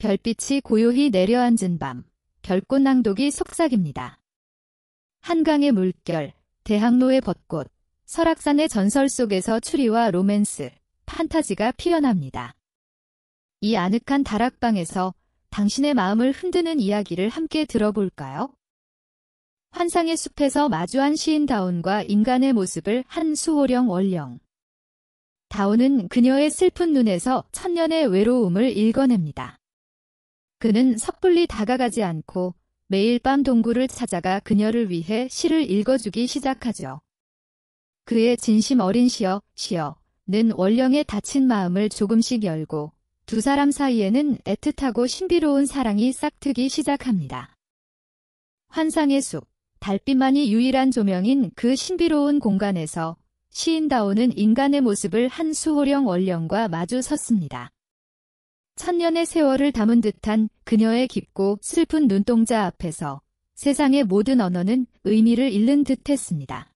별빛이 고요히 내려앉은 밤, 별꽃 낭독이 속삭입니다. 한강의 물결, 대학로의 벚꽃, 설악산의 전설 속에서 추리와 로맨스, 판타지가 피어납니다. 이 아늑한 다락방에서 당신의 마음을 흔드는 이야기를 함께 들어볼까요? 환상의 숲에서 마주한 시인 다온과 인간의 모습을 한 수호령 원령. 다온은 그녀의 슬픈 눈에서 천년의 외로움을 읽어냅니다. 그는 섣불리 다가가지 않고 매일 밤 동굴을 찾아가 그녀를 위해 시를 읽어주기 시작하죠. 그의 진심 어린 시어는 원령의 닫힌 마음을 조금씩 열고 두 사람 사이에는 애틋하고 신비로운 사랑이 싹트기 시작합니다. 환상의 숲, 달빛만이 유일한 조명인 그 신비로운 공간에서 시인 다온은 인간의 모습을 한 수호령 원령과 마주 섰습니다. 천년의 세월을 담은 듯한 그녀의 깊고 슬픈 눈동자 앞에서 세상의 모든 언어는 의미를 잃는 듯했습니다.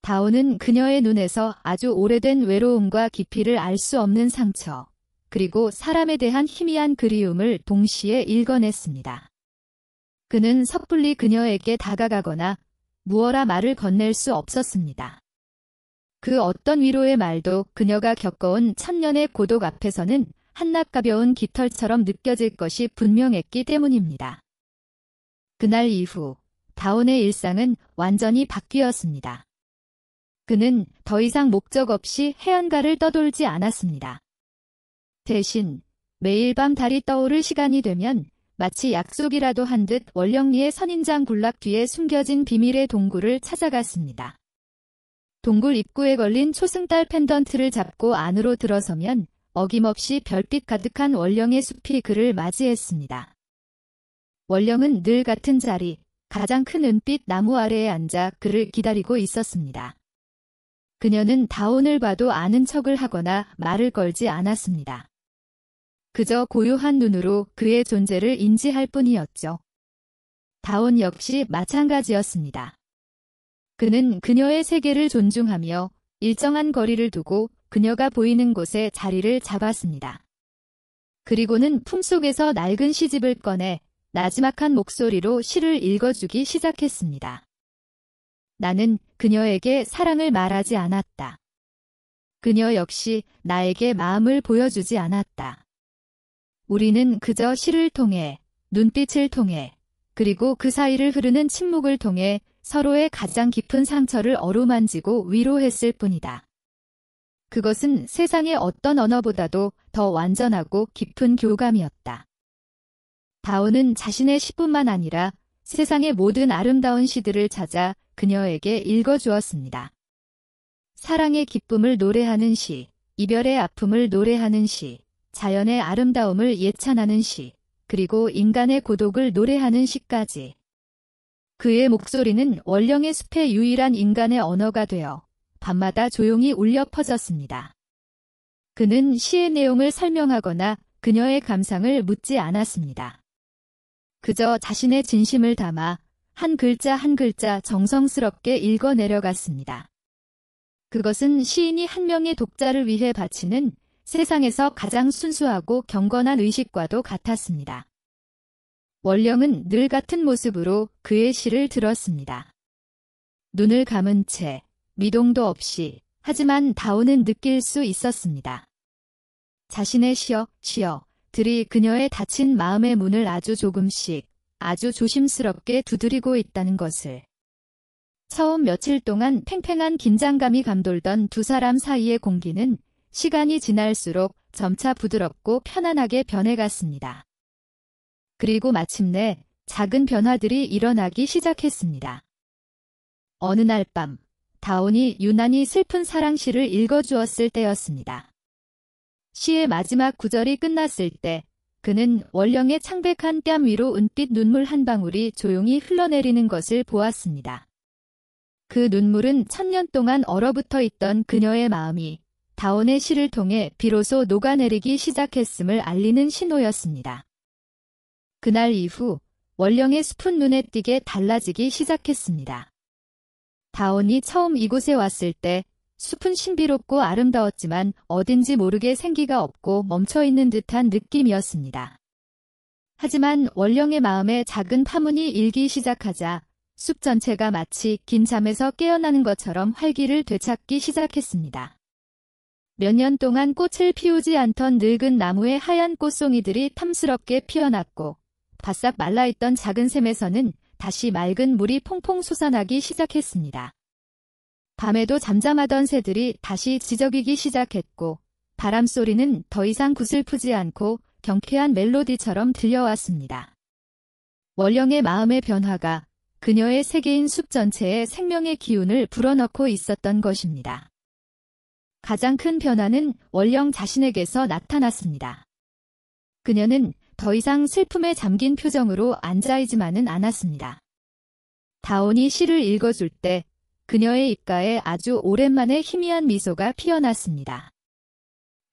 다온은 그녀의 눈에서 아주 오래된 외로움과 깊이를 알 수 없는 상처, 그리고 사람에 대한 희미한 그리움을 동시에 읽어냈습니다. 그는 섣불리 그녀에게 다가가거나 무어라 말을 건넬 수 없었습니다. 그 어떤 위로의 말도 그녀가 겪어온 천년의 고독 앞에서는 한낱 가벼운 깃털처럼 느껴질 것이 분명했기 때문입니다. 그날 이후 다온의 일상은 완전히 바뀌었습니다. 그는 더 이상 목적 없이 해안가를 떠돌지 않았습니다. 대신 매일 밤 달이 떠오를 시간이 되면 마치 약속이라도 한 듯 원령리의 선인장 군락 뒤에 숨겨진 비밀의 동굴을 찾아갔습니다. 동굴 입구에 걸린 초승달 펜던트를 잡고 안으로 들어서면 어김없이 별빛 가득한 원령의 숲이 그를 맞이했습니다. 원령은 늘 같은 자리, 가장 큰 은빛 나무 아래에 앉아 그를 기다리고 있었습니다. 그녀는 다온을 봐도 아는 척을 하거나 말을 걸지 않았습니다. 그저 고요한 눈으로 그의 존재를 인지할 뿐이었죠. 다온 역시 마찬가지였습니다. 그는 그녀의 세계를 존중하며 일정한 거리를 두고 그녀가 보이는 곳에 자리를 잡았습니다. 그리고는 품속에서 낡은 시집을 꺼내 나지막한 목소리로 시를 읽어주기 시작했습니다. 나는 그녀에게 사랑을 말하지 않았다. 그녀 역시 나에게 마음을 보여주지 않았다. 우리는 그저 시를 통해, 눈빛을 통해, 그리고 그 사이를 흐르는 침묵을 통해 서로의 가장 깊은 상처를 어루만지고 위로했을 뿐이다. 그것은 세상의 어떤 언어보다도 더 완전하고 깊은 교감이었다. 다온은 자신의 시뿐만 아니라 세상의 모든 아름다운 시들을 찾아 그녀에게 읽어주었습니다. 사랑의 기쁨을 노래하는 시, 이별의 아픔을 노래하는 시, 자연의 아름다움을 예찬하는 시, 그리고 인간의 고독을 노래하는 시까지. 그의 목소리는 원령의 숲의 유일한 인간의 언어가 되어 밤마다 조용히 울려 퍼졌습니다. 그는 시의 내용을 설명하거나 그녀의 감상을 묻지 않았습니다. 그저 자신의 진심을 담아 한 글자 한 글자 정성스럽게 읽어 내려갔습니다. 그것은 시인이 한 명의 독자를 위해 바치는 세상에서 가장 순수하고 경건한 의식과도 같았습니다. 원령은 늘 같은 모습으로 그의 시를 들었습니다. 눈을 감은 채, 미동도 없이, 하지만 다온은 느낄 수 있었습니다. 자신의 시어들이 그녀의 닫힌 마음의 문을 아주 조금씩, 아주 조심스럽게 두드리고 있다는 것을. 처음 며칠 동안 팽팽한 긴장감이 감돌던 두 사람 사이의 공기는 시간이 지날수록 점차 부드럽고 편안하게 변해갔습니다. 그리고 마침내 작은 변화들이 일어나기 시작했습니다. 어느 날 밤, 다온이 유난히 슬픈 사랑시를 읽어주었을 때였습니다. 시의 마지막 구절이 끝났을 때 그는 원령의 창백한 뺨 위로 은빛 눈물 한 방울이 조용히 흘러내리는 것을 보았습니다. 그 눈물은 천년 동안 얼어붙어 있던 그녀의 마음이 다온의 시를 통해 비로소 녹아내리기 시작했음을 알리는 신호였습니다. 그날 이후 원령의 숲은 눈에 띄게 달라지기 시작했습니다. 다온이 처음 이곳에 왔을 때 숲은 신비롭고 아름다웠지만 어딘지 모르게 생기가 없고 멈춰있는 듯한 느낌이었습니다. 하지만 원령의 마음에 작은 파문이 일기 시작하자 숲 전체가 마치 긴 잠에서 깨어나는 것처럼 활기를 되찾기 시작했습니다. 몇 년 동안 꽃을 피우지 않던 늙은 나무의 하얀 꽃송이들이 탐스럽게 피어났고 바싹 말라있던 작은 샘에서는 다시 맑은 물이 퐁퐁 솟아나기 시작했습니다. 밤에도 잠잠하던 새들이 다시 지저귀기 시작했고 바람소리는 더 이상 구슬프지 않고 경쾌한 멜로디처럼 들려왔습니다. 원령의 마음의 변화가 그녀의 세계인 숲 전체에 생명의 기운을 불어넣고 있었던 것입니다. 가장 큰 변화는 원령 자신에게서 나타났습니다. 그녀는 더 이상 슬픔에 잠긴 표정으로 앉아있지만은 않았습니다. 다온이 시를 읽어줄 때 그녀의 입가에 아주 오랜만에 희미한 미소가 피어났습니다.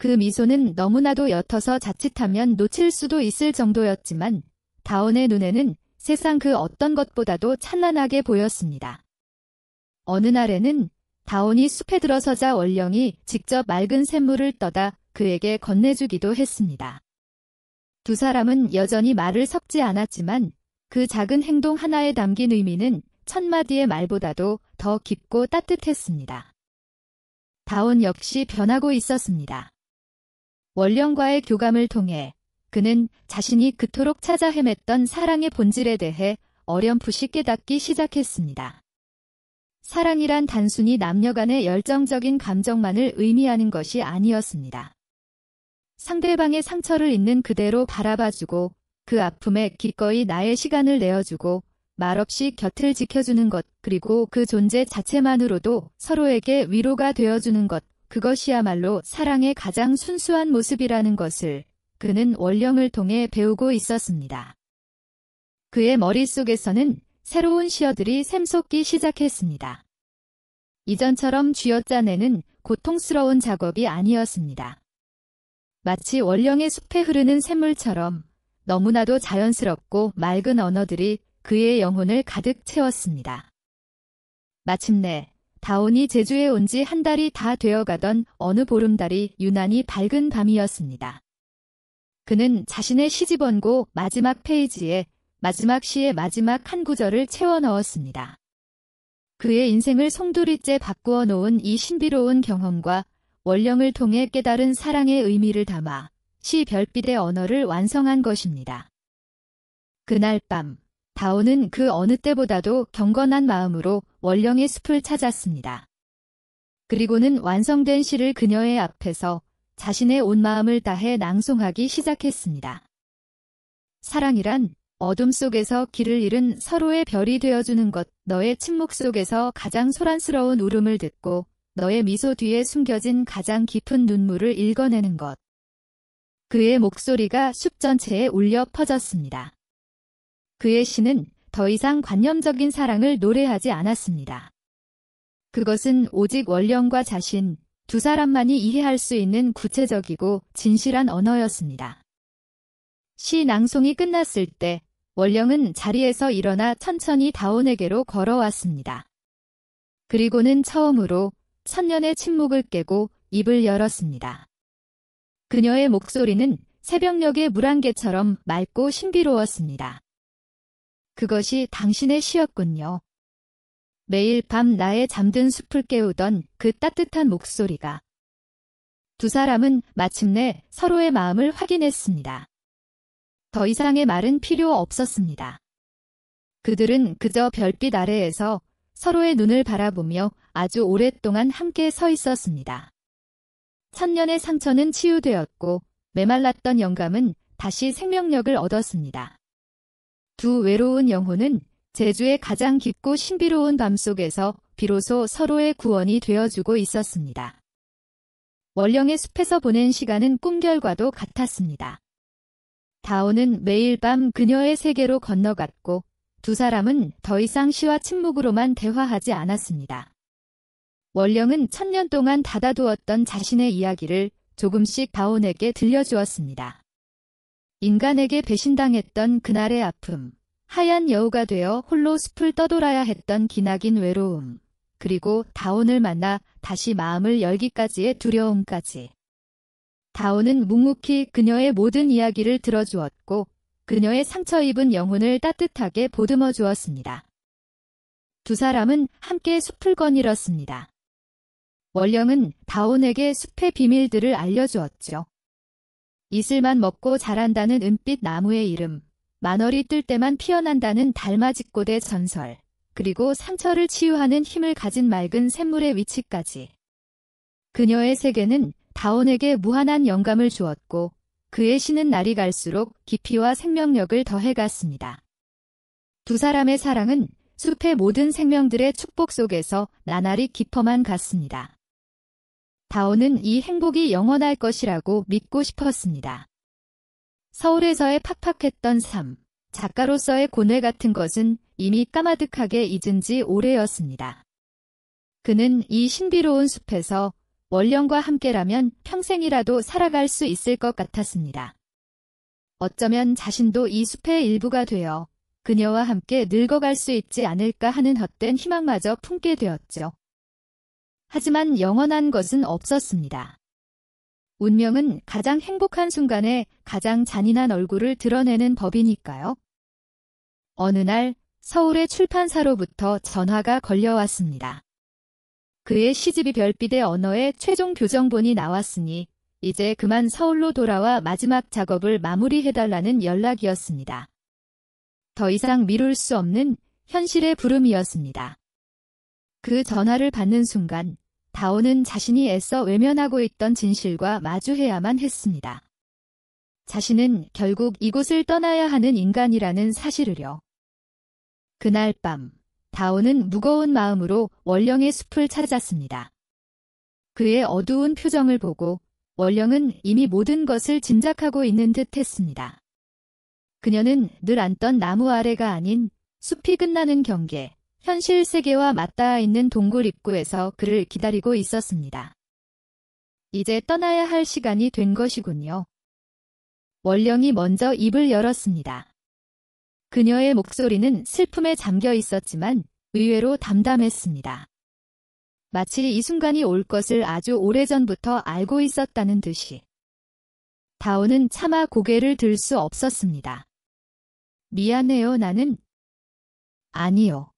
그 미소는 너무나도 옅어서 자칫하면 놓칠 수도 있을 정도였지만 다온의 눈에는 세상 그 어떤 것보다도 찬란하게 보였습니다. 어느 날에는 다온이 숲에 들어서자 원령이 직접 맑은 샘물을 떠다 그에게 건네주기도 했습니다. 두 사람은 여전히 말을 섞지 않았지만 그 작은 행동 하나에 담긴 의미는 천마디의 말보다도 더 깊고 따뜻했습니다. 다온 역시 변하고 있었습니다. 원령과의 교감을 통해 그는 자신이 그토록 찾아 헤맸던 사랑의 본질에 대해 어렴풋이 깨닫기 시작했습니다. 사랑이란 단순히 남녀 간의 열정적인 감정만을 의미하는 것이 아니었습니다. 상대방의 상처를 있는 그대로 바라봐주고 그 아픔에 기꺼이 나의 시간을 내어주고 말없이 곁을 지켜주는 것, 그리고 그 존재 자체만으로도 서로에게 위로가 되어주는 것, 그것이야말로 사랑의 가장 순수한 모습이라는 것을 그는 원령을 통해 배우고 있었습니다. 그의 머릿속에서는 새로운 시어들이 샘솟기 시작했습니다. 이전처럼 쥐어짜내는 고통스러운 작업이 아니었습니다. 마치 원령의 숲에 흐르는 샘물처럼 너무나도 자연스럽고 맑은 언어들이 그의 영혼을 가득 채웠습니다. 마침내 다온이 제주에 온 지 한 달이 다 되어가던 어느 보름달이 유난히 밝은 밤이었습니다. 그는 자신의 시집원고 마지막 페이지에 마지막 시의 마지막 한 구절을 채워 넣었습니다. 그의 인생을 송두리째 바꾸어 놓은 이 신비로운 경험과 원령을 통해 깨달은 사랑의 의미를 담아 시 별빛의 언어를 완성한 것입니다. 그날 밤, 다온은 그 어느 때보다도 경건한 마음으로 원령의 숲을 찾았습니다. 그리고는 완성된 시를 그녀의 앞에서 자신의 온 마음을 다해 낭송하기 시작했습니다. 사랑이란 어둠 속에서 길을 잃은 서로의 별이 되어주는 것, 너의 침묵 속에서 가장 소란스러운 울음을 듣고 너의 미소 뒤에 숨겨진 가장 깊은 눈물을 읽어내는 것. 그의 목소리가 숲 전체에 울려 퍼졌습니다. 그의 시는 더 이상 관념적인 사랑을 노래하지 않았습니다. 그것은 오직 원령과 자신, 두 사람만이 이해할 수 있는 구체적이고 진실한 언어였습니다. 시 낭송이 끝났을 때 원령은 자리에서 일어나 천천히 다온에게로 걸어왔습니다. 그리고는 처음으로 천년의 침묵을 깨고 입을 열었습니다. 그녀의 목소리는 새벽녘의 물안개처럼 맑고 신비로웠습니다. 그것이 당신의 시였군요. 매일 밤 나의 잠든 숲을 깨우던 그 따뜻한 목소리가. 두 사람은 마침내 서로의 마음을 확인했습니다. 더 이상의 말은 필요 없었습니다. 그들은 그저 별빛 아래에서 서로의 눈을 바라보며 아주 오랫동안 함께 서 있었습니다. 천년의 상처는 치유되었고 메말랐던 영감은 다시 생명력을 얻었습니다. 두 외로운 영혼은 제주의 가장 깊고 신비로운 밤 속에서 비로소 서로의 구원이 되어주고 있었습니다. 원령의 숲에서 보낸 시간은 꿈결과도 같았습니다. 다온은 매일 밤 그녀의 세계로 건너갔고 두 사람은 더 이상 시와 침묵으로만 대화하지 않았습니다. 원령은 천년 동안 닫아두었던 자신의 이야기를 조금씩 다온에게 들려주었습니다. 인간에게 배신당했던 그날의 아픔, 하얀 여우가 되어 홀로 숲을 떠돌아야 했던 기나긴 외로움, 그리고 다온을 만나 다시 마음을 열기까지의 두려움까지. 다온은 묵묵히 그녀의 모든 이야기를 들어주었고 그녀의 상처 입은 영혼을 따뜻하게 보듬어 주었습니다. 두 사람은 함께 숲을 거닐었습니다. 월령은 다온에게 숲의 비밀들을 알려주었죠. 이슬만 먹고 자란다는 은빛 나무의 이름, 만월이 뜰 때만 피어난다는 달맞이꽃의 전설, 그리고 상처를 치유하는 힘을 가진 맑은 샘물의 위치까지. 그녀의 세계는 다온에게 무한한 영감을 주었고 그의 시는 날이 갈수록 깊이와 생명력을 더해갔습니다. 두 사람의 사랑은 숲의 모든 생명들의 축복 속에서 나날이 깊어만 갔습니다. 다온은 이 행복이 영원할 것이라고 믿고 싶었습니다. 서울에서의 팍팍했던 삶, 작가로서의 고뇌 같은 것은 이미 까마득하게 잊은 지 오래였습니다. 그는 이 신비로운 숲에서 월령과 함께라면 평생이라도 살아갈 수 있을 것 같았습니다. 어쩌면 자신도 이 숲의 일부가 되어 그녀와 함께 늙어갈 수 있지 않을까 하는 헛된 희망마저 품게 되었죠. 하지만 영원한 것은 없었습니다. 운명은 가장 행복한 순간에 가장 잔인한 얼굴을 드러내는 법이니까요. 어느 날 서울의 출판사로부터 전화가 걸려왔습니다. 그의 시집이 별빛의 언어의 최종 교정본이 나왔으니 이제 그만 서울로 돌아와 마지막 작업을 마무리해달라는 연락이었습니다. 더 이상 미룰 수 없는 현실의 부름이었습니다. 그 전화를 받는 순간 다온은 자신이 애써 외면하고 있던 진실과 마주해야만 했습니다. 자신은 결국 이곳을 떠나야 하는 인간이라는 사실을요. 그날 밤 다온은 무거운 마음으로 월령의 숲을 찾았습니다. 그의 어두운 표정을 보고 월령은 이미 모든 것을 짐작하고 있는 듯 했습니다. 그녀는 늘 앉던 나무 아래가 아닌 숲이 끝나는 경계, 현실 세계와 맞닿아 있는 동굴 입구에서 그를 기다리고 있었습니다. 이제 떠나야 할 시간이 된 것이군요. 월령이 먼저 입을 열었습니다. 그녀의 목소리는 슬픔에 잠겨 있었지만 의외로 담담했습니다. 마치 이 순간이 올 것을 아주 오래전부터 알고 있었다는 듯이. 다온은 차마 고개를 들 수 없었습니다. 미안해요, 나는. 아니요.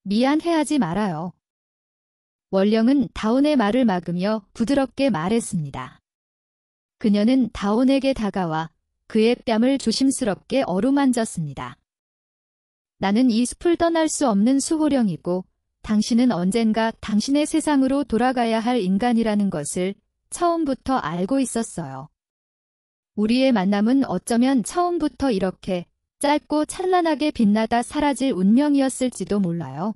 미안해하지 말아요. 월령은 다온의 말을 막으며 부드럽게 말했습니다. 그녀는 다온에게 다가와 그의 뺨을 조심스럽게 어루만졌습니다. 나는 이 숲을 떠날 수 없는 수호령이고 당신은 언젠가 당신의 세상으로 돌아가야 할 인간이라는 것을 처음부터 알고 있었어요. 우리의 만남은 어쩌면 처음부터 이렇게 짧고 찬란하게 빛나다 사라질 운명이었을지도 몰라요.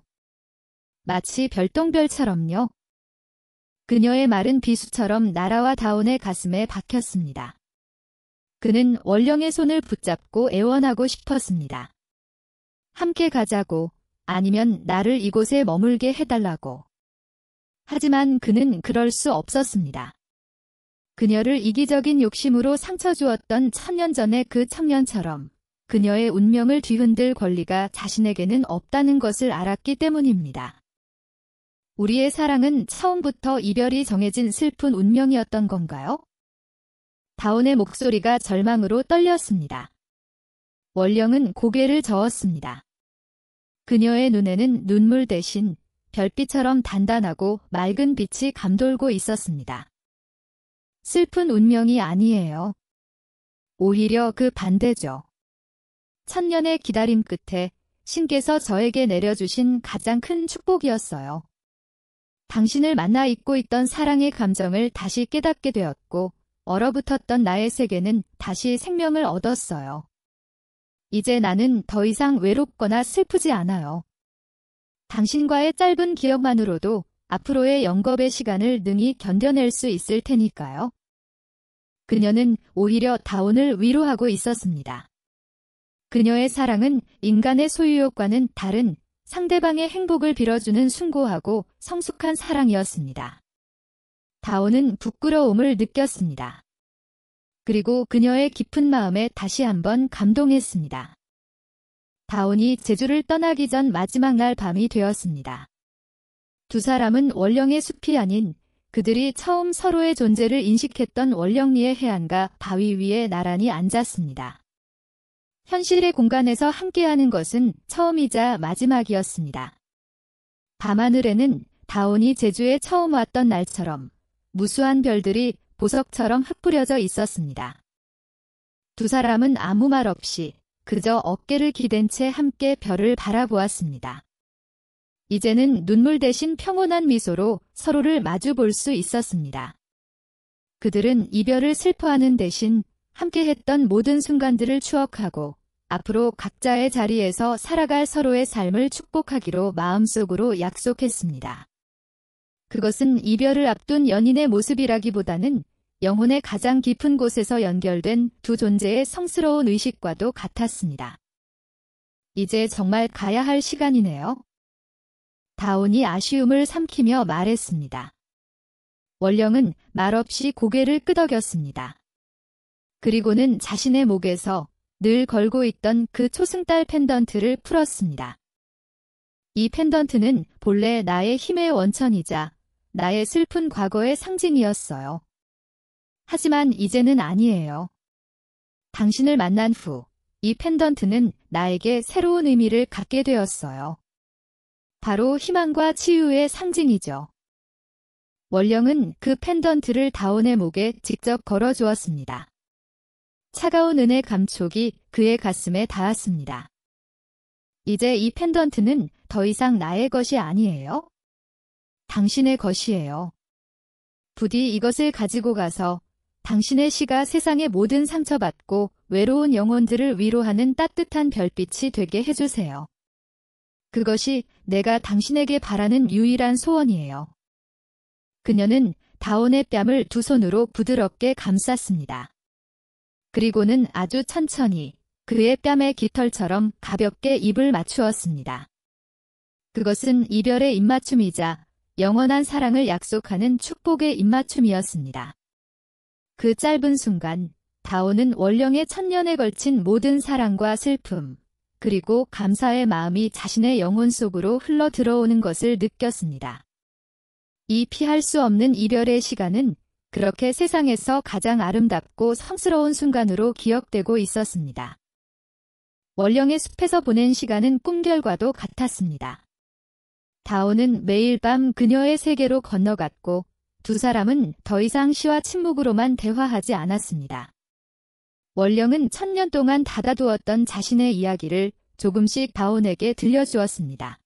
마치 별똥별처럼요. 그녀의 말은 비수처럼 나라와 다온의 가슴에 박혔습니다. 그는 월령의 손을 붙잡고 애원하고 싶었습니다. 함께 가자고, 아니면 나를 이곳에 머물게 해달라고. 하지만 그는 그럴 수 없었습니다. 그녀를 이기적인 욕심으로 상처 주었던 1000년 전의 그 청년처럼 그녀의 운명을 뒤흔들 권리가 자신에게는 없다는 것을 알았기 때문입니다. 우리의 사랑은 처음부터 이별이 정해진 슬픈 운명이었던 건가요? 다온의 목소리가 절망으로 떨렸습니다. 월령은 고개를 저었습니다. 그녀의 눈에는 눈물 대신 별빛처럼 단단하고 맑은 빛이 감돌고 있었습니다. 슬픈 운명이 아니에요. 오히려 그 반대죠. 1000년의 기다림 끝에 신께서 저에게 내려주신 가장 큰 축복이었어요. 당신을 만나 잊고 있던 사랑의 감정을 다시 깨닫게 되었고 얼어붙었던 나의 세계는 다시 생명을 얻었어요. 이제 나는 더 이상 외롭거나 슬프지 않아요. 당신과의 짧은 기억만으로도 앞으로의 영겁의 시간을 능히 견뎌낼 수 있을 테니까요. 그녀는 오히려 다온을 위로하고 있었습니다. 그녀의 사랑은 인간의 소유욕과는 다른 상대방의 행복을 빌어주는 숭고하고 성숙한 사랑이었습니다. 다온은 부끄러움을 느꼈습니다. 그리고 그녀의 깊은 마음에 다시 한번 감동했습니다. 다온이 제주를 떠나기 전 마지막 날 밤이 되었습니다. 두 사람은 월령의 숲이 아닌 그들이 처음 서로의 존재를 인식했던 월령리의 해안가 바위 위에 나란히 앉았습니다. 현실의 공간에서 함께하는 것은 처음이자 마지막이었습니다. 밤하늘에는 다온이 제주에 처음 왔던 날처럼 무수한 별들이 보석처럼 흩뿌려져 있었습니다. 두 사람은 아무 말 없이 그저 어깨를 기댄 채 함께 별을 바라보았습니다. 이제는 눈물 대신 평온한 미소로 서로를 마주 볼 수 있었습니다. 그들은 이별을 슬퍼하는 대신 함께했던 모든 순간들을 추억하고 앞으로 각자의 자리에서 살아갈 서로의 삶을 축복하기로 마음속으로 약속했습니다. 그것은 이별을 앞둔 연인의 모습이라기보다는 영혼의 가장 깊은 곳에서 연결된 두 존재의 성스러운 의식과도 같았습니다. 이제 정말 가야 할 시간이네요. 다온이 아쉬움을 삼키며 말했습니다. 원령은 말없이 고개를 끄덕였습니다. 그리고는 자신의 목에서 늘 걸고 있던 그 초승달 펜던트를 풀었습니다. 이 펜던트는 본래 나의 힘의 원천이자 나의 슬픈 과거의 상징이었어요. 하지만 이제는 아니에요. 당신을 만난 후 이 펜던트는 나에게 새로운 의미를 갖게 되었어요. 바로 희망과 치유의 상징이죠. 원령은 그 펜던트를 다온의 목에 직접 걸어주었습니다. 차가운 은의 감촉이 그의 가슴에 닿았습니다. 이제 이 펜던트는 더 이상 나의 것이 아니에요. 당신의 것이에요. 부디 이것을 가지고 가서 당신의 시가 세상의 모든 상처받고 외로운 영혼들을 위로하는 따뜻한 별빛이 되게 해주세요. 그것이 내가 당신에게 바라는 유일한 소원이에요. 그녀는 다온의 뺨을 두 손으로 부드럽게 감쌌습니다. 그리고는 아주 천천히 그의 뺨에 깃털처럼 가볍게 입을 맞추었습니다. 그것은 이별의 입맞춤이자 영원한 사랑을 약속하는 축복의 입맞춤이었습니다. 그 짧은 순간 다온은 원령의 천년에 걸친 모든 사랑과 슬픔, 그리고 감사의 마음이 자신의 영혼 속으로 흘러 들어오는 것을 느꼈습니다. 이 피할 수 없는 이별의 시간은 그렇게 세상에서 가장 아름답고 성스러운 순간으로 기억되고 있었습니다. 원령의 숲에서 보낸 시간은 꿈결과도 같았습니다. 다온은 매일 밤 그녀의 세계로 건너갔고 두 사람은 더 이상 시와 침묵으로만 대화하지 않았습니다. 원령은 천년 동안 닫아두었던 자신의 이야기를 조금씩 다온에게 들려주었습니다.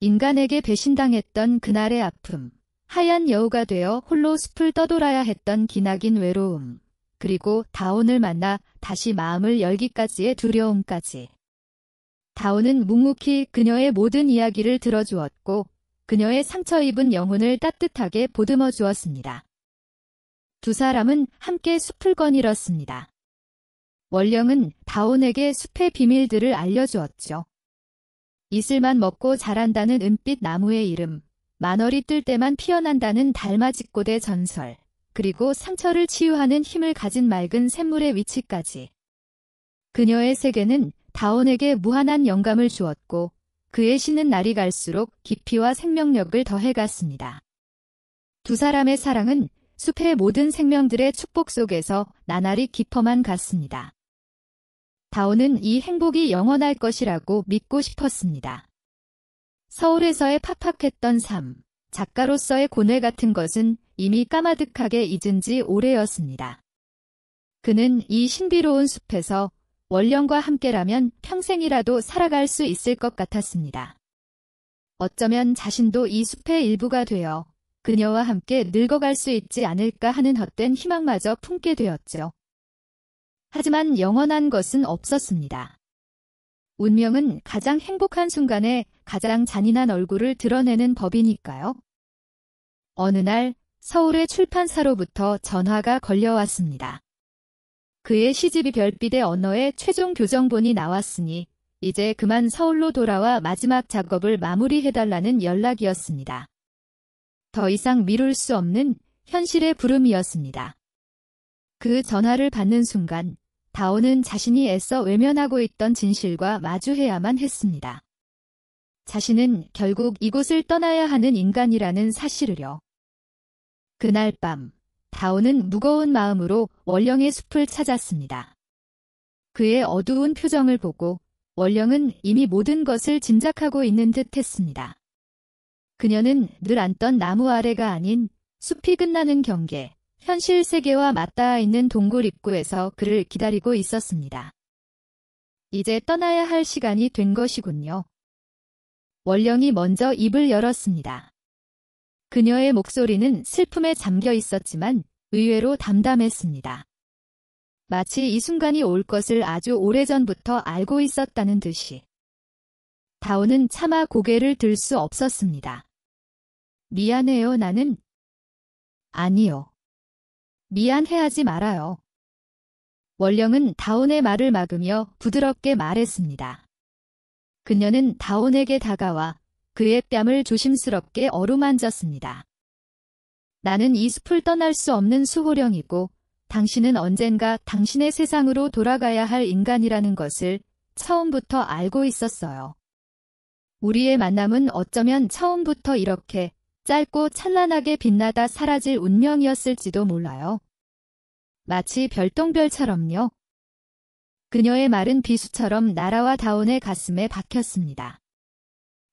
인간에게 배신당했던 그날의 아픔, 하얀 여우가 되어 홀로 숲을 떠돌아야 했던 기나긴 외로움, 그리고 다온을 만나 다시 마음을 열기까지의 두려움까지. 다온은 묵묵히 그녀의 모든 이야기를 들어주었고 그녀의 상처 입은 영혼을 따뜻하게 보듬어 주었습니다. 두 사람은 함께 숲을 거닐었습니다. 원령은 다온에게 숲의 비밀들을 알려주었죠. 이슬만 먹고 자란다는 은빛 나무의 이름, 만월이 뜰 때만 피어난다는 달맞이꽃의 전설, 그리고 상처를 치유하는 힘을 가진 맑은 샘물의 위치까지. 그녀의 세계는 다온에게 무한한 영감을 주었고 그의 시는 날이 갈수록 깊이와 생명력을 더해갔습니다. 두 사람의 사랑은 숲의 모든 생명들의 축복 속에서 나날이 깊어만 갔습니다. 다온은 이 행복이 영원할 것이라고 믿고 싶었습니다. 서울에서의 팍팍했던 삶, 작가로서의 고뇌 같은 것은 이미 까마득하게 잊은 지 오래였습니다. 그는 이 신비로운 숲에서 원령과 함께라면 평생이라도 살아갈 수 있을 것 같았습니다. 어쩌면 자신도 이 숲의 일부가 되어 그녀와 함께 늙어갈 수 있지 않을까 하는 헛된 희망마저 품게 되었죠. 하지만 영원한 것은 없었습니다. 운명은 가장 행복한 순간에 가장 잔인한 얼굴을 드러내는 법이니까요. 어느 날 서울의 출판사로부터 전화가 걸려왔습니다. 그의 시집이 별빛의 언어의 최종 교정본이 나왔으니 이제 그만 서울로 돌아와 마지막 작업을 마무리해달라는 연락이었습니다. 더 이상 미룰 수 없는 현실의 부름이었습니다. 그 전화를 받는 순간 다온은 자신이 애써 외면하고 있던 진실과 마주해야만 했습니다. 자신은 결국 이곳을 떠나야 하는 인간이라는 사실을요. 그날 밤 다온은 무거운 마음으로 원령의 숲을 찾았습니다. 그의 어두운 표정을 보고 원령은 이미 모든 것을 짐작하고 있는 듯 했습니다. 그녀는 늘 앉던 나무 아래가 아닌 숲이 끝나는 경계, 현실 세계와 맞닿아 있는 동굴 입구에서 그를 기다리고 있었습니다. 이제 떠나야 할 시간이 된 것이군요. 원령이 먼저 입을 열었습니다. 그녀의 목소리는 슬픔에 잠겨 있었지만 의외로 담담했습니다. 마치 이 순간이 올 것을 아주 오래전부터 알고 있었다는 듯이. 다온은 차마 고개를 들 수 없었습니다. 미안해요, 나는. 아니요. 미안해하지 말아요. 원령은 다온의 말을 막으며 부드럽게 말했습니다. 그녀는 다온에게 다가와 그의 뺨을 조심스럽게 어루만졌습니다. 나는 이 숲을 떠날 수 없는 수호령이고 당신은 언젠가 당신의 세상으로 돌아가야 할 인간이라는 것을 처음부터 알고 있었어요. 우리의 만남은 어쩌면 처음부터 이렇게 짧고 찬란하게 빛나다 사라질 운명이었을지도 몰라요. 마치 별똥별처럼요. 그녀의 말은 비수처럼 나라와 다온의 가슴에 박혔습니다.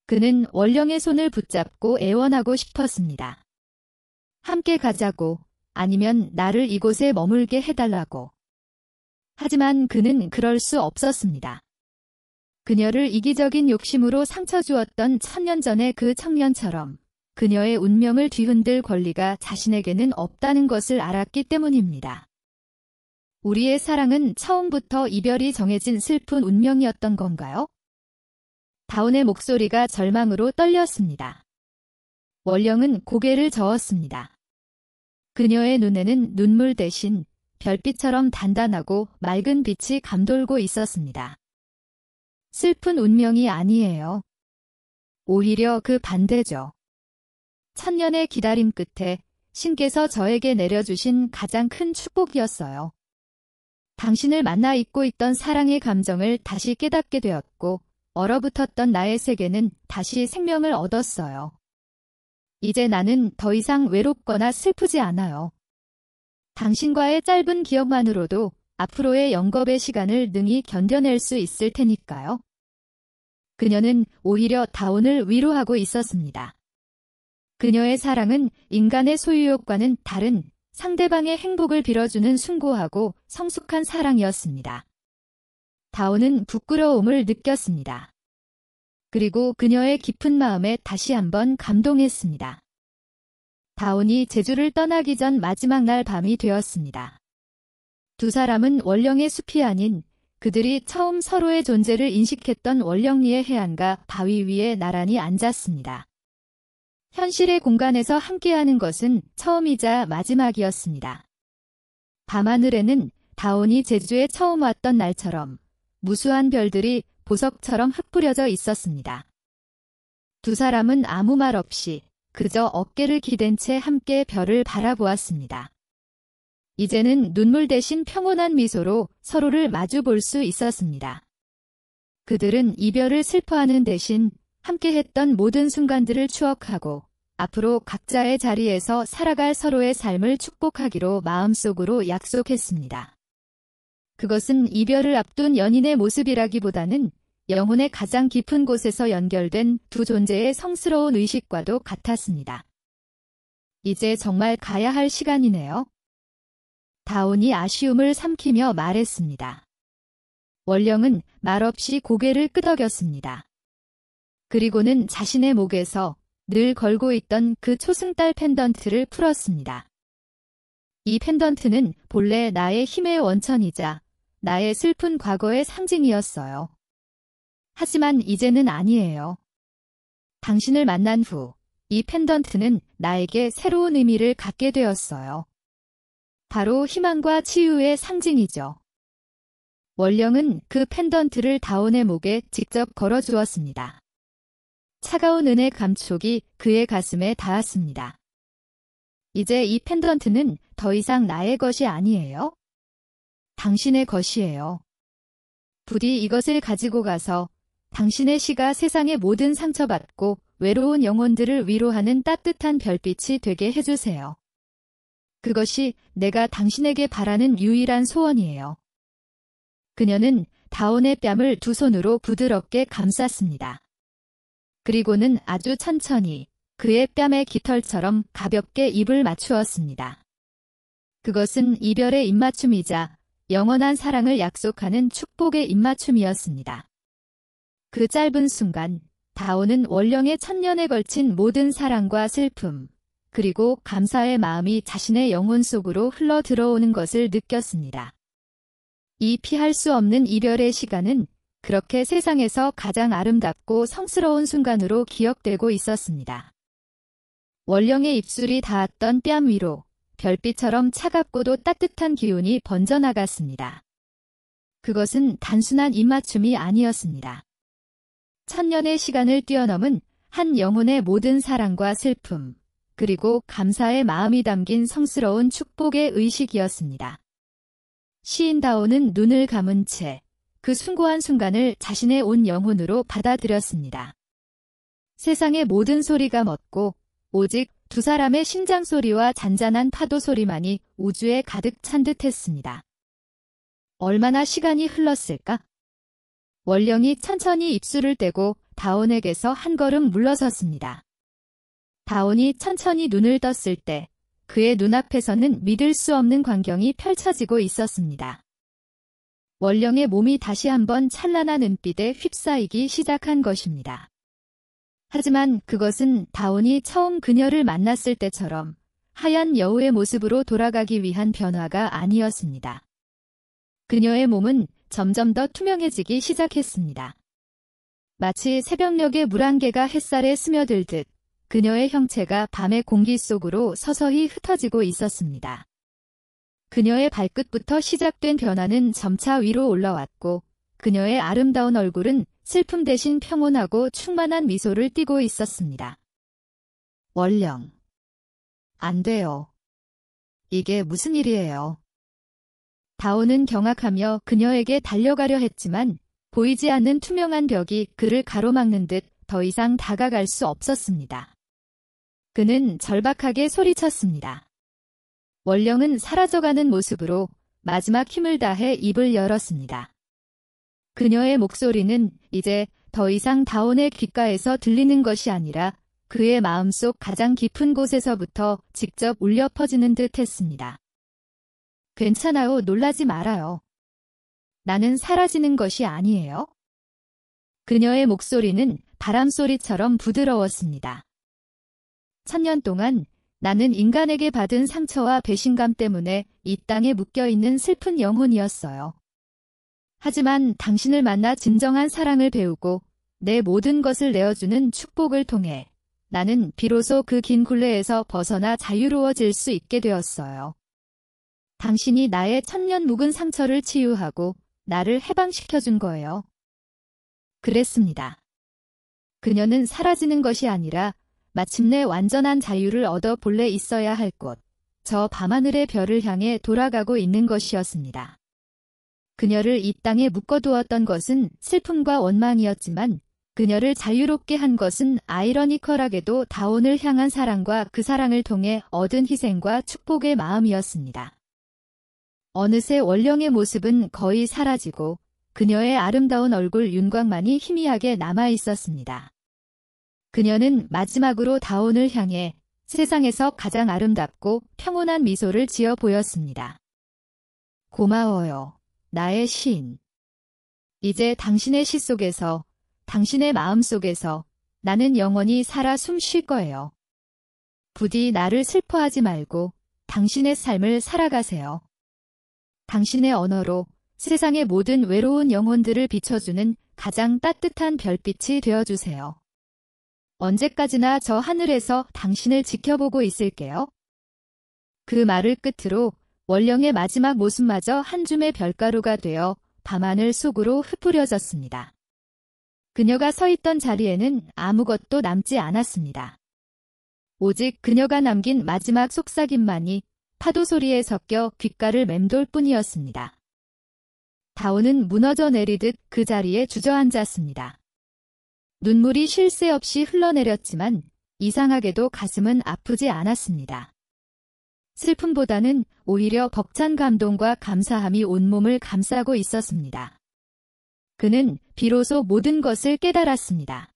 그는 원령의 손을 붙잡고 애원하고 싶었습니다. 함께 가자고, 아니면 나를 이곳에 머물게 해달라고. 하지만 그는 그럴 수 없었습니다. 그녀를 이기적인 욕심으로 상처 주었던 1000년 전의 그 청년처럼 그녀의 운명을 뒤흔들 권리가 자신에게는 없다는 것을 알았기 때문입니다. 우리의 사랑은 처음부터 이별이 정해진 슬픈 운명이었던 건가요? 다온의 목소리가 절망으로 떨렸습니다. 원령은 고개를 저었습니다. 그녀의 눈에는 눈물 대신 별빛처럼 단단하고 맑은 빛이 감돌고 있었습니다. 슬픈 운명이 아니에요. 오히려 그 반대죠. 1000년의 기다림 끝에 신께서 저에게 내려주신 가장 큰 축복이었어요. 당신을 만나 잊고 있던 사랑의 감정을 다시 깨닫게 되었고 얼어붙었던 나의 세계는 다시 생명을 얻었어요. 이제 나는 더 이상 외롭거나 슬프지 않아요. 당신과의 짧은 기억만으로도 앞으로의 영겁의 시간을 능히 견뎌낼 수 있을 테니까요. 그녀는 오히려 다온을 위로하고 있었습니다. 그녀의 사랑은 인간의 소유욕과는 다른 상대방의 행복을 빌어주는 숭고하고 성숙한 사랑이었습니다. 다온은 부끄러움을 느꼈습니다. 그리고 그녀의 깊은 마음에 다시 한번 감동했습니다. 다온이 제주를 떠나기 전 마지막 날 밤이 되었습니다. 두 사람은 원령의 숲이 아닌 그들이 처음 서로의 존재를 인식했던 원령리의 해안가 바위 위에 나란히 앉았습니다. 현실의 공간에서 함께하는 것은 처음이자 마지막이었습니다. 밤하늘에는 다온이 제주에 처음 왔던 날처럼 무수한 별들이 보석처럼 흩뿌려져 있었습니다. 두 사람은 아무 말 없이 그저 어깨를 기댄 채 함께 별을 바라보았습니다. 이제는 눈물 대신 평온한 미소로 서로를 마주 볼 수 있었습니다. 그들은 이별을 슬퍼하는 대신 함께했던 모든 순간들을 추억하고 앞으로 각자의 자리에서 살아갈 서로의 삶을 축복하기로 마음속으로 약속했습니다. 그것은 이별을 앞둔 연인의 모습이라기보다는 영혼의 가장 깊은 곳에서 연결된 두 존재의 성스러운 의식과도 같았습니다. 이제 정말 가야 할 시간이네요. 다온이 아쉬움을 삼키며 말했습니다. 원령은 말없이 고개를 끄덕였습니다. 그리고는 자신의 목에서 늘 걸고 있던 그 초승달 펜던트를 풀었습니다. 이 펜던트는 본래 나의 힘의 원천이자 나의 슬픈 과거의 상징이었어요. 하지만 이제는 아니에요. 당신을 만난 후 이 펜던트는 나에게 새로운 의미를 갖게 되었어요. 바로 희망과 치유의 상징이죠. 원령은 그 펜던트를 다온의 목에 직접 걸어주었습니다. 차가운 은의 감촉이 그의 가슴에 닿았습니다. 이제 이 펜던트는 더 이상 나의 것이 아니에요. 당신의 것이에요. 부디 이것을 가지고 가서 당신의 시가 세상의 모든 상처받고 외로운 영혼들을 위로하는 따뜻한 별빛이 되게 해주세요. 그것이 내가 당신에게 바라는 유일한 소원이에요. 그녀는 다온의 뺨을 두 손으로 부드럽게 감쌌습니다. 그리고는 아주 천천히 그의 뺨의 깃털처럼 가볍게 입을 맞추었습니다. 그것은 이별의 입맞춤이자 영원한 사랑을 약속하는 축복의 입맞춤이었습니다. 그 짧은 순간 다온은 원령의 천년에 걸친 모든 사랑과 슬픔, 그리고 감사의 마음이 자신의 영혼 속으로 흘러 들어오는 것을 느꼈습니다. 이 피할 수 없는 이별의 시간은 그렇게 세상에서 가장 아름답고 성스러운 순간으로 기억되고 있었습니다. 원령의 입술이 닿았던 뺨 위로 별빛처럼 차갑고도 따뜻한 기운이 번져나갔습니다. 그것은 단순한 입맞춤이 아니었습니다. 천년의 시간을 뛰어넘은 한 영혼의 모든 사랑과 슬픔, 그리고 감사의 마음이 담긴 성스러운 축복의 의식이었습니다. 시인 다온은 눈을 감은 채 그 숭고한 순간을 자신의 온 영혼으로 받아들였습니다. 세상의 모든 소리가 멎고 오직 두 사람의 심장 소리와 잔잔한 파도 소리만이 우주에 가득 찬 듯했습니다. 얼마나 시간이 흘렀을까? 원령이 천천히 입술을 떼고 다온에게서 한 걸음 물러섰습니다. 다온이 천천히 눈을 떴을 때 그의 눈앞에서는 믿을 수 없는 광경이 펼쳐지고 있었습니다. 원령의 몸이 다시 한번 찬란한 은빛에 휩싸이기 시작한 것입니다. 하지만 그것은 다온이 처음 그녀를 만났을 때처럼 하얀 여우의 모습으로 돌아가기 위한 변화가 아니었습니다. 그녀의 몸은 점점 더 투명해지기 시작했습니다. 마치 새벽녘의 물안개가 햇살에 스며들듯 그녀의 형체가 밤의 공기 속으로 서서히 흩어지고 있었습니다. 그녀의 발끝부터 시작된 변화는 점차 위로 올라왔고 그녀의 아름다운 얼굴은 슬픔 대신 평온하고 충만한 미소를 띠고 있었습니다. 원령. 안 돼요. 이게 무슨 일이에요? 다온은 경악하며 그녀에게 달려가려 했지만 보이지 않는 투명한 벽이 그를 가로막는 듯 더 이상 다가갈 수 없었습니다. 그는 절박하게 소리쳤습니다. 원령은 사라져가는 모습으로 마지막 힘을 다해 입을 열었습니다. 그녀의 목소리는 이제 더 이상 다온의 귓가에서 들리는 것이 아니라 그의 마음속 가장 깊은 곳에서부터 직접 울려 퍼지는 듯 했습니다. 괜찮아요. 놀라지 말아요. 나는 사라지는 것이 아니에요. 그녀의 목소리는 바람소리처럼 부드러웠습니다. 천년 동안 나는 인간에게 받은 상처와 배신감 때문에 이 땅에 묶여있는 슬픈 영혼이었어요. 하지만 당신을 만나 진정한 사랑을 배우고 내 모든 것을 내어주는 축복을 통해 나는 비로소 그 긴 굴레에서 벗어나 자유로워질 수 있게 되었어요. 당신이 나의 천년 묵은 상처를 치유하고 나를 해방시켜준 거예요. 그랬습니다. 그녀는 사라지는 것이 아니라 마침내 완전한 자유를 얻어 본래 있어야 할 곳, 저 밤하늘의 별을 향해 돌아가고 있는 것이었습니다. 그녀를 이 땅에 묶어두었던 것은 슬픔과 원망이었지만 그녀를 자유롭게 한 것은 아이러니컬하게도 다온을 향한 사랑과 그 사랑을 통해 얻은 희생과 축복의 마음이었습니다. 어느새 원령의 모습은 거의 사라지고 그녀의 아름다운 얼굴 윤곽만이 희미하게 남아 있었습니다. 그녀는 마지막으로 다온을 향해 세상에서 가장 아름답고 평온한 미소를 지어 보였습니다. 고마워요, 나의 시인. 이제 당신의 시 속에서, 당신의 마음 속에서 나는 영원히 살아 숨 쉴 거예요. 부디 나를 슬퍼하지 말고 당신의 삶을 살아가세요. 당신의 언어로 세상의 모든 외로운 영혼들을 비춰주는 가장 따뜻한 별빛이 되어주세요. 언제까지나 저 하늘에서 당신을 지켜보고 있을게요. 그 말을 끝으로 원령의 마지막 모습마저 한 줌의 별가루가 되어 밤하늘 속으로 흩뿌려졌습니다. 그녀가 서 있던 자리에는 아무것도 남지 않았습니다. 오직 그녀가 남긴 마지막 속삭임만이 파도 소리에 섞여 귓가를 맴돌 뿐이었습니다. 다온은 무너져 내리듯 그 자리에 주저앉았습니다. 눈물이 쉴 새 없이 흘러내렸지만 이상하게도 가슴은 아프지 않았습니다. 슬픔보다는 오히려 벅찬 감동과 감사함이 온몸을 감싸고 있었습니다. 그는 비로소 모든 것을 깨달았습니다.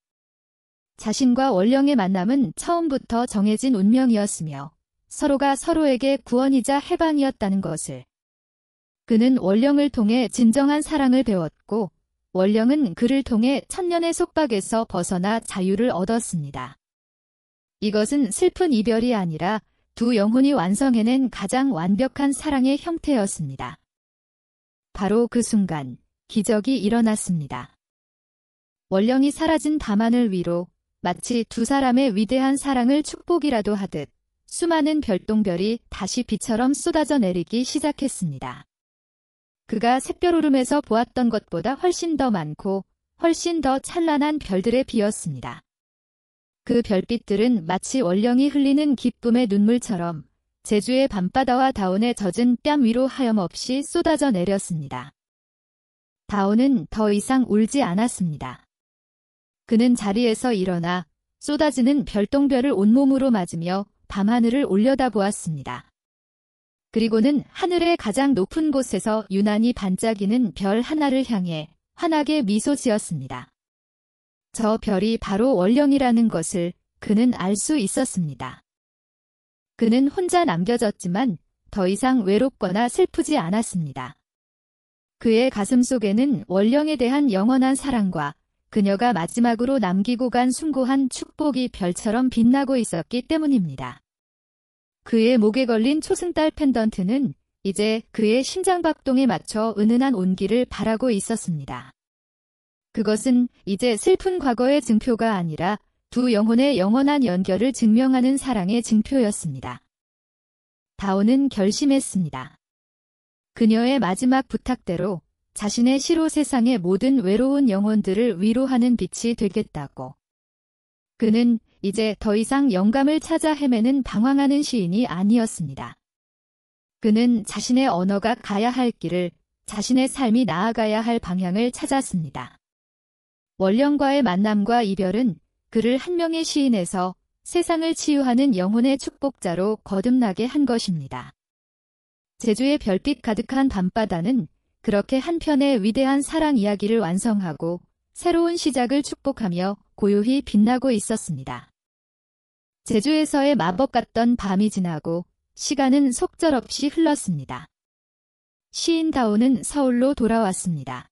자신과 원령의 만남은 처음부터 정해진 운명이었으며 서로가 서로에게 구원이자 해방이었다는 것을. 그는 원령을 통해 진정한 사랑을 배웠고 원령은 그를 통해 천년의 속박에서 벗어나 자유를 얻었습니다. 이것은 슬픈 이별이 아니라 두 영혼이 완성해낸 가장 완벽한 사랑의 형태였습니다. 바로 그 순간 기적이 일어났습니다. 원령이 사라진 밤하늘 위로 마치 두 사람의 위대한 사랑을 축복이라도 하듯 수많은 별똥별이 다시 비처럼 쏟아져 내리기 시작했습니다. 그가 샛별오름에서 보았던 것보다 훨씬 더 많고 훨씬 더 찬란한 별들의 비였습니다. 그 별빛들은 마치 원령이 흘리는 기쁨의 눈물처럼 제주의 밤바다와 다온의 젖은 뺨 위로 하염없이 쏟아져 내렸습니다. 다온은 더 이상 울지 않았습니다. 그는 자리에서 일어나 쏟아지는 별똥별을 온몸으로 맞으며 밤하늘을 올려다보았습니다. 그리고는 하늘의 가장 높은 곳에서 유난히 반짝이는 별 하나를 향해 환하게 미소 지었습니다. 저 별이 바로 원령이라는 것을 그는 알 수 있었습니다. 그는 혼자 남겨졌지만 더 이상 외롭거나 슬프지 않았습니다. 그의 가슴 속에는 원령에 대한 영원한 사랑과 그녀가 마지막으로 남기고 간 숭고한 축복이 별처럼 빛나고 있었기 때문입니다. 그의 목에 걸린 초승달 펜던트는 이제 그의 심장박동에 맞춰 은은한 온기를 발하고 있었습니다. 그것은 이제 슬픈 과거의 증표가 아니라 두 영혼의 영원한 연결을 증명하는 사랑의 증표였습니다. 다온은 결심했습니다. 그녀의 마지막 부탁대로 자신의 시로 세상의 모든 외로운 영혼들을 위로하는 빛이 되겠다고. 그는 이제 더 이상 영감을 찾아 헤매는 방황하는 시인이 아니었습니다. 그는 자신의 언어가 가야 할 길을, 자신의 삶이 나아가야 할 방향을 찾았습니다. 원령과의 만남과 이별은 그를 한 명의 시인에서 세상을 치유하는 영혼의 축복자로 거듭나게 한 것입니다. 제주의 별빛 가득한 밤바다는 그렇게 한편의 위대한 사랑 이야기를 완성하고 새로운 시작을 축복하며 고요히 빛나고 있었습니다. 제주에서의 마법 같던 밤이 지나고 시간은 속절없이 흘렀습니다. 시인 다온은 서울로 돌아왔습니다.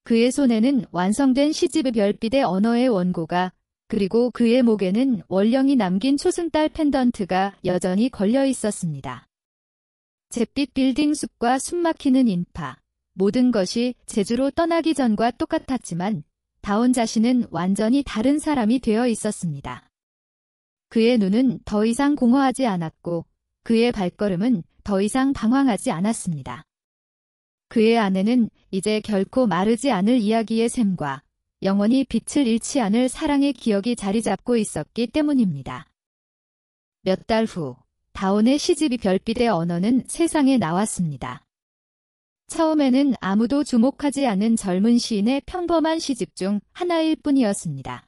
그의 손에는 완성된 시집의 별빛의 언어의 원고가, 그리고 그의 목에는 원령이 남긴 초승달 펜던트가 여전히 걸려 있었습니다. 잿빛 빌딩 숲과 숨막히는 인파, 모든 것이 제주로 떠나기 전과 똑같았지만 다온 자신은 완전히 다른 사람이 되어 있었습니다. 그의 눈은 더 이상 공허하지 않았고 그의 발걸음은 더 이상 방황하지 않았습니다. 그의 안에는 이제 결코 마르지 않을 이야기의 샘과 영원히 빛을 잃지 않을 사랑의 기억이 자리 잡고 있었기 때문입니다. 몇 달 후, 다온의 시집이 별빛의 언어는 세상에 나왔습니다. 처음에는 아무도 주목하지 않은 젊은 시인의 평범한 시집 중 하나일 뿐이었습니다.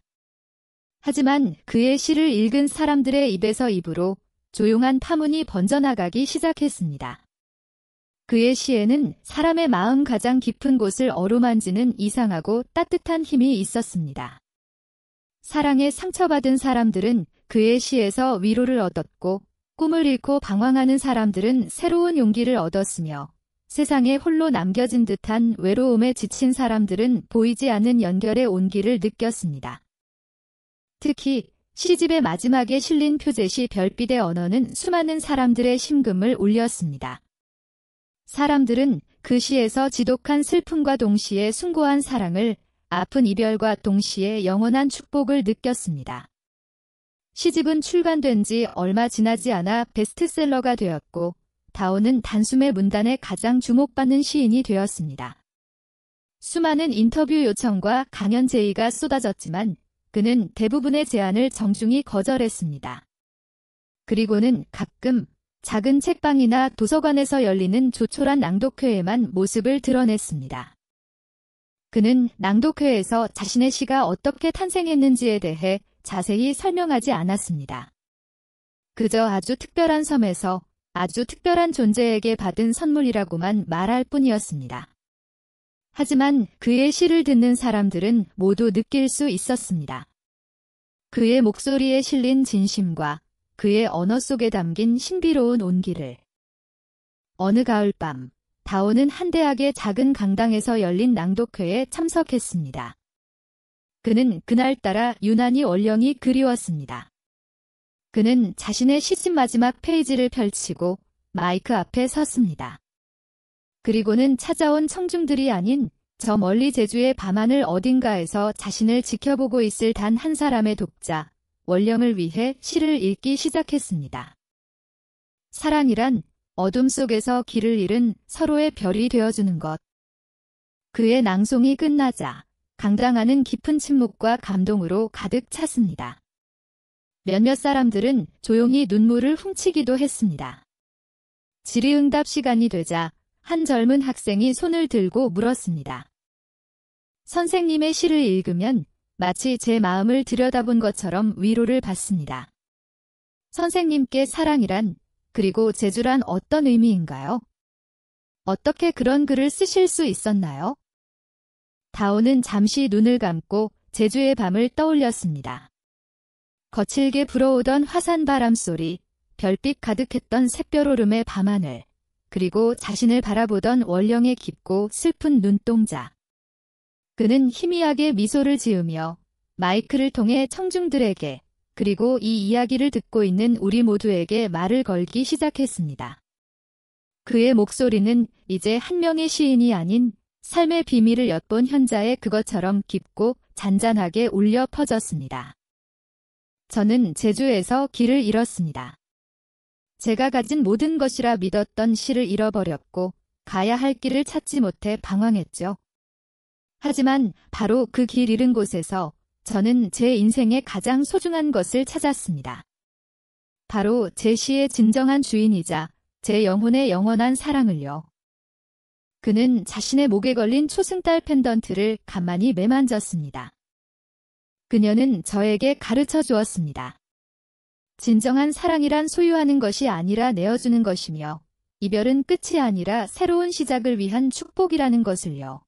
하지만 그의 시를 읽은 사람들의 입에서 입으로 조용한 파문이 번져나가기 시작했습니다. 그의 시에는 사람의 마음 가장 깊은 곳을 어루만지는 이상하고 따뜻한 힘이 있었습니다. 사랑에 상처받은 사람들은 그의 시에서 위로를 얻었고 꿈을 잃고 방황하는 사람들은 새로운 용기를 얻었으며 세상에 홀로 남겨진 듯한 외로움에 지친 사람들은 보이지 않는 연결의 온기를 느꼈습니다. 특히 시집의 마지막에 실린 표제시 별빛의 언어는 수많은 사람들의 심금을 울렸습니다. 사람들은 그 시에서 지독한 슬픔과 동시에 숭고한 사랑을, 아픈 이별과 동시에 영원한 축복을 느꼈습니다. 시집은 출간된 지 얼마 지나지 않아 베스트셀러가 되었고 다온은 단숨에 문단의 가장 주목받는 시인이 되었습니다. 수많은 인터뷰 요청과 강연 제의가 쏟아졌지만 그는 대부분의 제안을 정중히 거절했습니다. 그리고는 가끔 작은 책방이나 도서관에서 열리는 조촐한 낭독회에만 모습을 드러냈습니다. 그는 낭독회에서 자신의 시가 어떻게 탄생했는지에 대해 자세히 설명하지 않았습니다. 그저 아주 특별한 섬에서 아주 특별한 존재에게 받은 선물이라고만 말할 뿐이었습니다. 하지만 그의 시를 듣는 사람들은 모두 느낄 수 있었습니다. 그의 목소리에 실린 진심과 그의 언어 속에 담긴 신비로운 온기를. 어느 가을밤, 다오는 한 대학의 작은 강당에서 열린 낭독회에 참석했습니다. 그는 그날따라 유난히 원령이 그리웠습니다. 그는 자신의 시집 마지막 페이지를 펼치고 마이크 앞에 섰습니다. 그리고는 찾아온 청중들이 아닌 저 멀리 제주의 밤하늘 어딘가에서 자신을 지켜보고 있을 단 한 사람의 독자, 원령을 위해 시를 읽기 시작했습니다. 사랑이란 어둠 속에서 길을 잃은 서로의 별이 되어주는 것. 그의 낭송이 끝나자 강당 안은 깊은 침묵과 감동으로 가득 찼습니다. 몇몇 사람들은 조용히 눈물을 훔치기도 했습니다. 질의응답 시간이 되자 한 젊은 학생이 손을 들고 물었습니다. 선생님의 시를 읽으면 마치 제 마음을 들여다본 것처럼 위로를 받습니다. 선생님께 사랑이란, 그리고 제주란 어떤 의미인가요? 어떻게 그런 글을 쓰실 수 있었나요? 다오는 잠시 눈을 감고 제주의 밤을 떠올렸습니다. 거칠게 불어오던 화산 바람 소리, 별빛 가득했던 샛별오름의 밤하늘, 그리고 자신을 바라보던 원령의 깊고 슬픈 눈동자. 그는 희미하게 미소를 지으며 마이크를 통해 청중들에게, 그리고 이 이야기를 듣고 있는 우리 모두에게 말을 걸기 시작했습니다. 그의 목소리는 이제 한 명의 시인이 아닌 삶의 비밀을 엿본 현자의 그것처럼 깊고 잔잔하게 울려 퍼졌습니다. 저는 제주에서 길을 잃었습니다. 제가 가진 모든 것이라 믿었던 시를 잃어버렸고 가야 할 길을 찾지 못해 방황했죠. 하지만 바로 그 길 잃은 곳에서 저는 제 인생의 가장 소중한 것을 찾았습니다. 바로 제 시의 진정한 주인이자 제 영혼의 영원한 사랑을요. 그는 자신의 목에 걸린 초승달 펜던트를 가만히 매만졌습니다. 그녀는 저에게 가르쳐 주었습니다. 진정한 사랑이란 소유하는 것이 아니라 내어주는 것이며, 이별은 끝이 아니라 새로운 시작을 위한 축복이라는 것을요.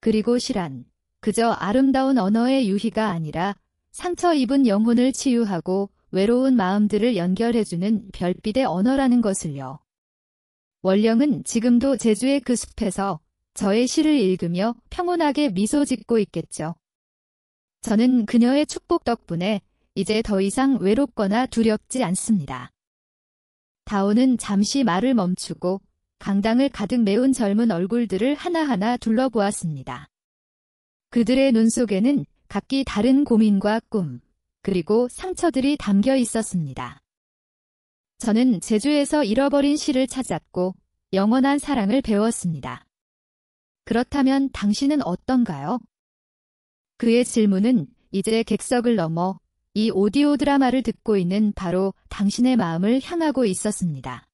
그리고 시란 그저 아름다운 언어의 유희가 아니라 상처 입은 영혼을 치유하고 외로운 마음들을 연결해주는 별빛의 언어라는 것을요. 원령은 지금도 제주의 그 숲에서 저의 시를 읽으며 평온하게 미소 짓고 있겠죠. 저는 그녀의 축복 덕분에 이제 더 이상 외롭거나 두렵지 않습니다. 다오는 잠시 말을 멈추고 강당을 가득 메운 젊은 얼굴들을 하나하나 둘러보았습니다. 그들의 눈 속에는 각기 다른 고민과 꿈, 그리고 상처들이 담겨 있었습니다. 저는 제주에서 잃어버린 시를 찾았고 영원한 사랑을 배웠습니다. 그렇다면 당신은 어떤가요? 그의 질문은 이제 객석을 넘어 이 오디오 드라마를 듣고 있는 바로 당신의 마음을 향하고 있었습니다.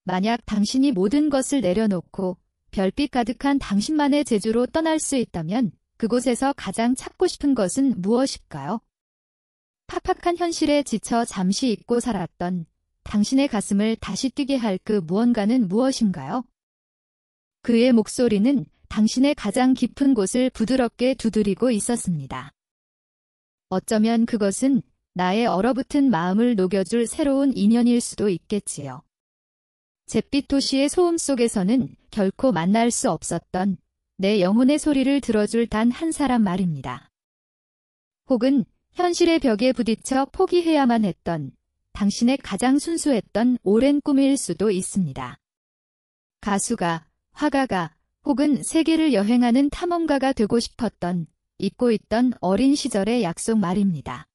만약 당신이 모든 것을 내려놓고 별빛 가득한 당신만의 제주로 떠날 수 있다면 그곳에서 가장 찾고 싶은 것은 무엇일까요? 팍팍한 현실에 지쳐 잠시 잊고 살았던 당신의 가슴을 다시 뛰게 할 그 무언가는 무엇인가요? 그의 목소리는 당신의 가장 깊은 곳을 부드럽게 두드리고 있었습니다. 어쩌면 그것은 나의 얼어붙은 마음을 녹여줄 새로운 인연일 수도 있겠지요. 잿빛 도시의 소음 속에서는 결코 만날 수 없었던 내 영혼의 소리를 들어줄 단 한 사람 말입니다. 혹은 현실의 벽에 부딪혀 포기해야만 했던 당신의 가장 순수했던 오랜 꿈일 수도 있습니다. 가수가, 화가가, 혹은 세계를 여행하는 탐험가가 되고 싶었던, 잊고 있던 어린 시절의 약속 말입니다.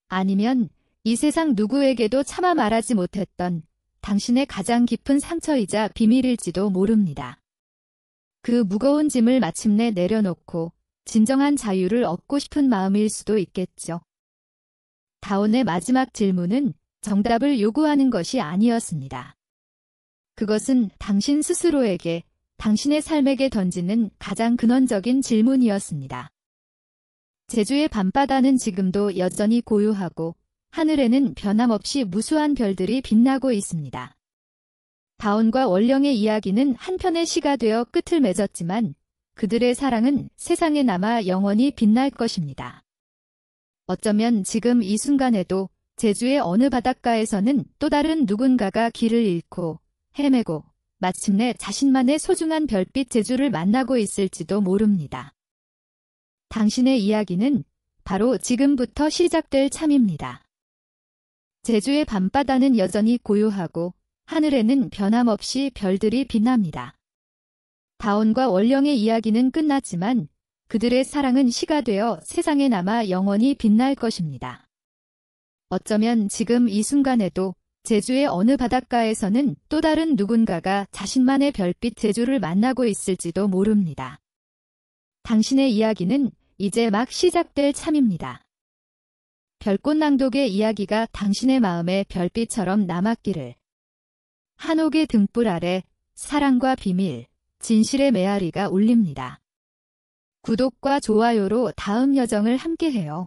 아니면 이 세상 누구에게도 차마 말하지 못했던 당신의 가장 깊은 상처이자 비밀일지도 모릅니다. 그 무거운 짐을 마침내 내려놓고 진정한 자유를 얻고 싶은 마음일 수도 있겠죠. 다온의 마지막 질문은 정답을 요구하는 것이 아니었습니다. 그것은 당신 스스로에게, 당신의 삶에게 던지는 가장 근원적인 질문이었습니다. 제주의 밤바다는 지금도 여전히 고요하고 하늘에는 변함없이 무수한 별들이 빛나고 있습니다. 다온과 원령의 이야기는 한편의 시가 되어 끝을 맺었지만 그들의 사랑은 세상에 남아 영원히 빛날 것입니다. 어쩌면 지금 이 순간에도 제주의 어느 바닷가에서는 또 다른 누군가가 길을 잃고 헤매고 마침내 자신만의 소중한 별빛 제주를 만나고 있을지도 모릅니다. 당신의 이야기는 바로 지금부터 시작될 참입니다. 제주의 밤바다는 여전히 고요하고 하늘에는 변함없이 별들이 빛납니다. 다온과 원령의 이야기는 끝났지만 그들의 사랑은 시가 되어 세상에 남아 영원히 빛날 것입니다. 어쩌면 지금 이 순간에도 제주의 어느 바닷가에서는 또 다른 누군가가 자신만의 별빛 제주를 만나고 있을지도 모릅니다. 당신의 이야기는 이제 막 시작될 참입니다. 별꽃낭독의 이야기가 당신의 마음에 별빛처럼 남았기를. 한옥의 등불 아래 사랑과 비밀, 진실의 메아리가 울립니다. 구독과 좋아요로 다음 여정을 함께해요.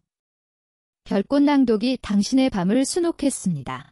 별꽃낭독이 당신의 밤을 수놓겠습니다.